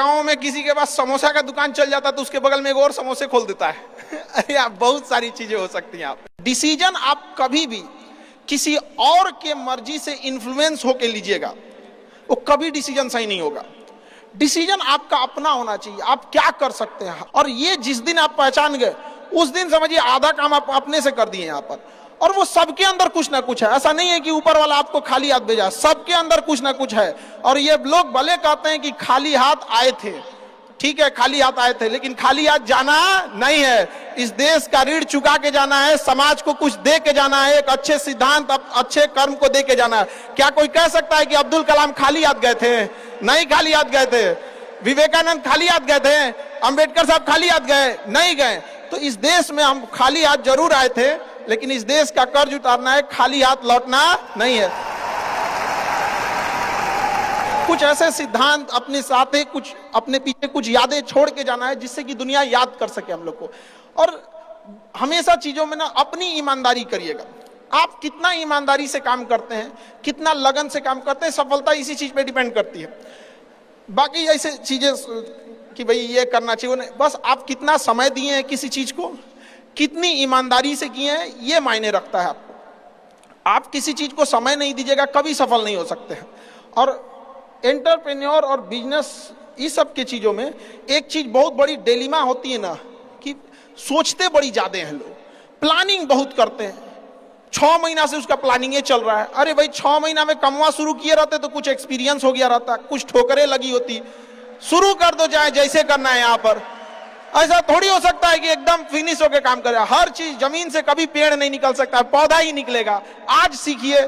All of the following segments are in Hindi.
गांव में किसी के पास समोसा का दुकान चल जाता तो उसके बगल में एक और समोसे खोल देता है। अरे आप बहुत सारी चीजें हो सकती हैं। आप डिसीजन आप कभी भी किसी और के मर्जी से इन्फ्लुएंस होके लीजिएगा, वो कभी डिसीजन सही नहीं होगा। डिसीजन आपका अपना होना चाहिए, आप क्या कर सकते हैं। और ये जिस दिन आप पहचान गए उस दिन समझिए आधा काम आप अपने से कर दिए यहाँ पर। और वो सबके अंदर कुछ ना कुछ है, ऐसा नहीं है कि ऊपर वाला आपको खाली हाथ भेजा, सबके अंदर कुछ ना कुछ है। और ये लोग भले कहते हैं कि खाली हाथ आए थे, ठीक है खाली हाथ आए थे, लेकिन खाली हाथ जाना नहीं है। इस देश का ऋण चुका के जाना है, समाज को कुछ दे के जाना है, एक अच्छे सिद्धांत अच्छे कर्म को दे के जाना है। क्या कोई कह सकता है कि अब्दुल कलाम खाली हाथ गए थे? नहीं खाली हाथ गए थे। विवेकानंद खाली हाथ गए थे? अंबेडकर साहब खाली हाथ गए? नहीं गए। तो इस देश में हम खाली हाथ जरूर आए थे, लेकिन इस देश का कर्ज उतारना है, खाली हाथ लौटना नहीं है। कुछ ऐसे सिद्धांत अपने साथ है, कुछ अपने पीछे कुछ यादें छोड़ के जाना है जिससे कि दुनिया याद कर सके हम लोग को। और हमेशा चीजों में ना अपनी ईमानदारी करिएगा। आप कितना ईमानदारी से काम करते हैं, कितना लगन से काम करते हैं, सफलता इसी चीज पे डिपेंड करती है। बाकी ऐसे चीजें कि भाई ये करना चाहिए, बस आप कितना समय दिए हैं किसी चीज को, कितनी ईमानदारी से किए हैं, ये मायने रखता है आपको। आप किसी चीज को समय नहीं दीजिएगा, कभी सफल नहीं हो सकते हैं। और एंटरप्रेन्योर और बिजनेस इस सब की चीजों में एक चीज बहुत बड़ी डिलेमा होती है ना, कि सोचते बड़ी ज्यादा हैं लोग, प्लानिंग बहुत करते हैं। 6 महीना से उसका प्लानिंग ये चल रहा है। अरे भाई 6 महीना में कमवा शुरू किए रहते तो कुछ एक्सपीरियंस हो गया रहता, कुछ ठोकरें लगी होती। शुरू कर दो, चाहे जैसे करना है। यहाँ पर ऐसा थोड़ी हो सकता है कि एकदम फिनिश होकर काम करे। हर चीज, जमीन से कभी पेड़ नहीं निकल सकता, पौधा ही निकलेगा। आज सीखिए,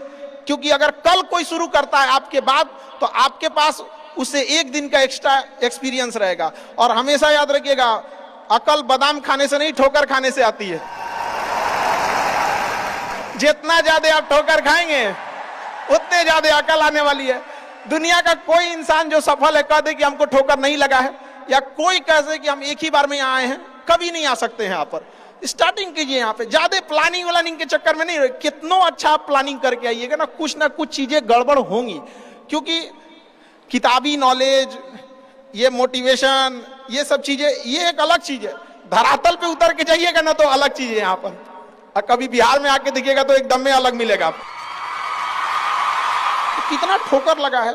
क्योंकि अगर कल कोई शुरू करता है आपके बाद, तो आपके पास उससे एक दिन का एक्स्ट्रा एक्सपीरियंस रहेगा। और हमेशा याद रखिएगा, अकल बादाम खाने से नहीं, ठोकर खाने से आती है। जितना ज्यादा आप ठोकर खाएंगे उतने ज्यादा अकल आने वाली है। दुनिया का कोई इंसान जो सफल है कह दे कि हमको ठोकर नहीं लगा है, या कोई कह दे कि हम एक ही बार में यहाँ आए हैं, कभी नहीं आ सकते हैं। यहाँ पर स्टार्टिंग कीजिए, यहाँ पे ज्यादा प्लानिंग व्लानिंग के चक्कर में नहीं रहे। कितना अच्छा आप प्लानिंग करके आइएगा ना कुछ चीजें गड़बड़ होंगी। क्योंकि किताबी नॉलेज, ये मोटिवेशन, ये सब चीजें, ये एक अलग चीज है। धरातल पे उतर के जाइएगा ना तो अलग चीज है। यहाँ पर और कभी बिहार में आके देखिएगा तो एकदम में अलग मिलेगा। कितना ठोकर लगा है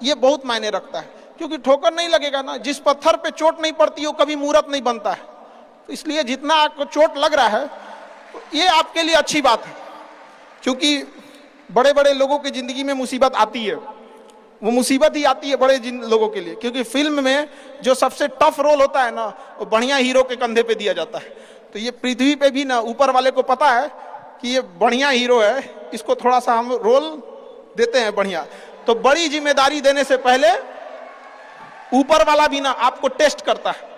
ये बहुत मायने रखता है। क्योंकि ठोकर नहीं लगेगा ना, जिस पत्थर पे चोट नहीं पड़ती वो कभी मूर्त नहीं बनता है। तो इसलिए जितना आपको चोट लग रहा है तो ये आपके लिए अच्छी बात है। क्योंकि बड़े बड़े लोगों की जिंदगी में मुसीबत आती है, वो मुसीबत ही आती है बड़े लोगों के लिए। क्योंकि फिल्म में जो सबसे टफ रोल होता है ना, वो बढ़िया हीरो के कंधे पे दिया जाता है। तो ये पृथ्वी पे भी ना ऊपर वाले को पता है कि ये बढ़िया हीरो है, इसको थोड़ा सा हम रोल देते हैं बढ़िया। तो बड़ी जिम्मेदारी देने से पहले ऊपर वाला भी ना आपको टेस्ट करता है।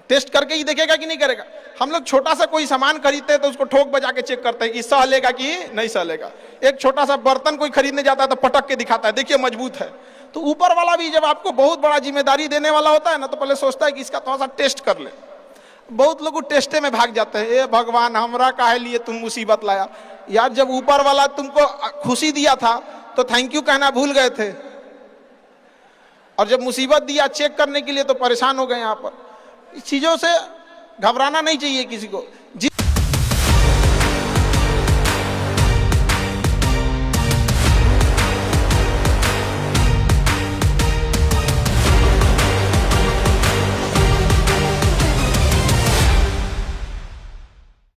टेस्ट करके ही देखेगा कि नहीं करेगा। हम लोग छोटा सा कोई सामान खरीदते हैं तो उसको ठोक बजा के चेक करते हैं कि सह लेगा कि नहीं सह लेगा। एक छोटा सा बर्तन कोई खरीदने जाता है तो पटक के दिखाता है, देखिए मजबूत है। तो ऊपर वाला भी जब आपको बहुत बड़ा जिम्मेदारी देने वाला होता है ना, तो पहले सोचता है कि इसका थोड़ा सा टेस्ट कर ले। बहुत लोग टेस्टे में भाग जाते हैं। ए भगवान, हमरा काहे लिए तुम मुसीबत लाया यार। जब ऊपर वाला तुमको खुशी दिया था तो थैंक यू कहना भूल गए थे, और जब मुसीबत दिया चेक करने के लिए तो परेशान हो गए। यहाँ पर इस चीजों से घबराना नहीं चाहिए किसी को।